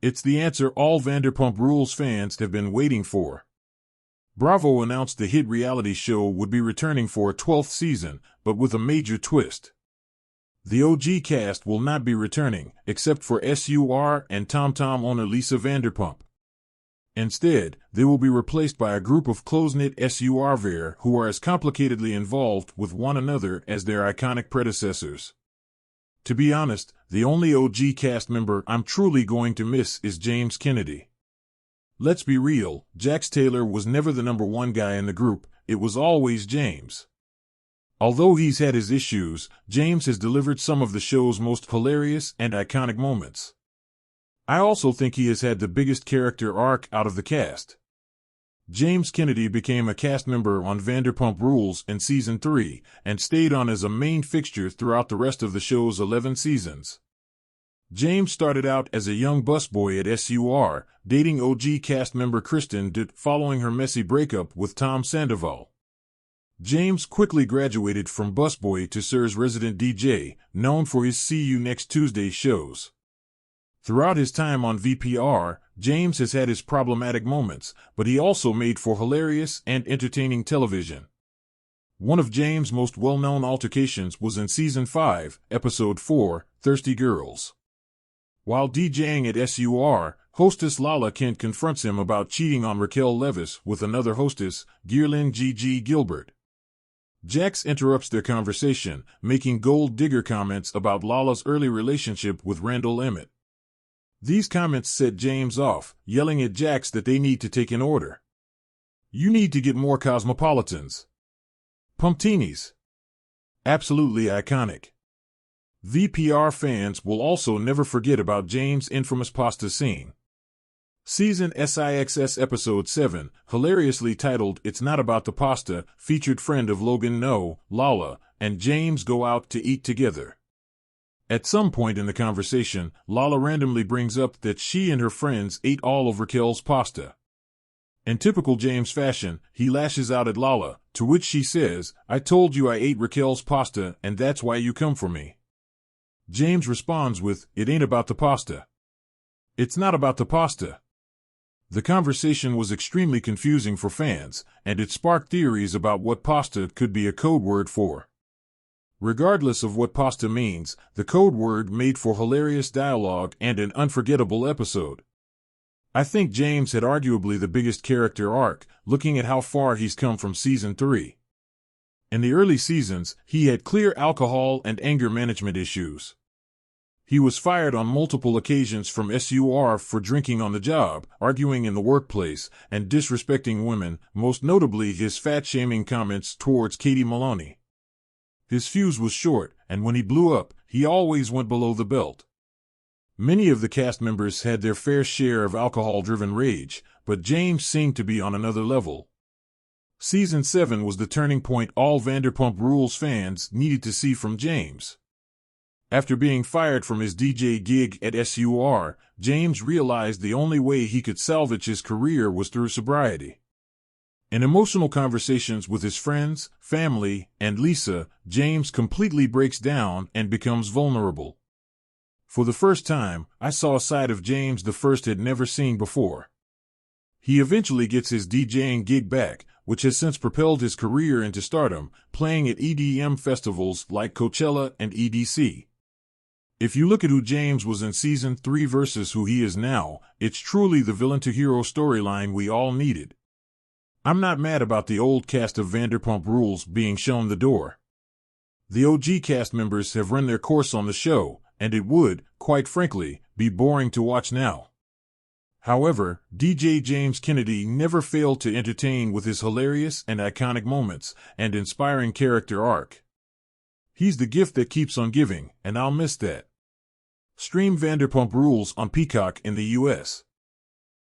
It's the answer all Vanderpump Rules fans have been waiting for. Bravo announced the hit reality show would be returning for a 12th season, but with a major twist. The OG cast will not be returning, except for SUR and Tom Tom owner Lisa Vanderpump. Instead, they will be replaced by a group of close-knit SURvers who are as complicatedly involved with one another as their iconic predecessors. To be honest, the only OG cast member I'm truly going to miss is James Kennedy. Let's be real, Jax Taylor was never the number one guy in the group, it was always James. Although he's had his issues, James has delivered some of the show's most hilarious and iconic moments. I also think he has had the biggest character arc out of the cast. James Kennedy became a cast member on Vanderpump Rules in Season 3 and stayed on as a main fixture throughout the rest of the show's 11 seasons. James started out as a young busboy at SUR, dating OG cast member Kristen Dutt following her messy breakup with Tom Sandoval. James quickly graduated from busboy to SUR's resident DJ, known for his See You Next Tuesday shows. Throughout his time on VPR, James has had his problematic moments, but he also made for hilarious and entertaining television. One of James' most well-known altercations was in Season 5, Episode 4, Thirsty Girls. While DJing at SUR, hostess Lala Kent confronts him about cheating on Raquel Leviss with another hostess, Gearlyn Gigi Gilbert. Jax interrupts their conversation, making gold digger comments about Lala's early relationship with Randall Emmett. These comments set James off, yelling at Jax that they need to take an order. You need to get more Cosmopolitans. Pumptinis. Absolutely iconic. VPR fans will also never forget about James' infamous pasta scene. Season SIXS Episode 7, hilariously titled It's Not About the Pasta, featured friend of Logan No, Lala, and James go out to eat together. At some point in the conversation, Lala randomly brings up that she and her friends ate all of Raquel's pasta. In typical James fashion, he lashes out at Lala, to which she says, I told you I ate Raquel's pasta and that's why you come for me. James responds with, it ain't about the pasta. It's not about the pasta. The conversation was extremely confusing for fans, and it sparked theories about what pasta could be a code word for. Regardless of what pasta means, the code word made for hilarious dialogue and an unforgettable episode. I think James had arguably the biggest character arc, looking at how far he's come from Season 3. In the early seasons, he had clear alcohol and anger management issues. He was fired on multiple occasions from SUR for drinking on the job, arguing in the workplace, and disrespecting women, most notably his fat-shaming comments towards Katie Maloney. His fuse was short, and when he blew up, he always went below the belt. Many of the cast members had their fair share of alcohol-driven rage, but James seemed to be on another level. Season 7 was the turning point all Vanderpump Rules fans needed to see from James. After being fired from his DJ gig at SUR, James realized the only way he could salvage his career was through sobriety. In emotional conversations with his friends, family, and Lisa, James completely breaks down and becomes vulnerable. For the first time, I saw a side of James the first had never seen before. He eventually gets his DJing gig back, which has since propelled his career into stardom, playing at EDM festivals like Coachella and EDC. If you look at who James was in Season 3 versus who he is now, it's truly the villain-to-hero storyline we all needed. I'm not mad about the old cast of Vanderpump Rules being shown the door. The OG cast members have run their course on the show, and it would, quite frankly, be boring to watch now. However, DJ James Kennedy never failed to entertain with his hilarious and iconic moments and inspiring character arc. He's the gift that keeps on giving, and I'll miss that. Stream Vanderpump Rules on Peacock in the US.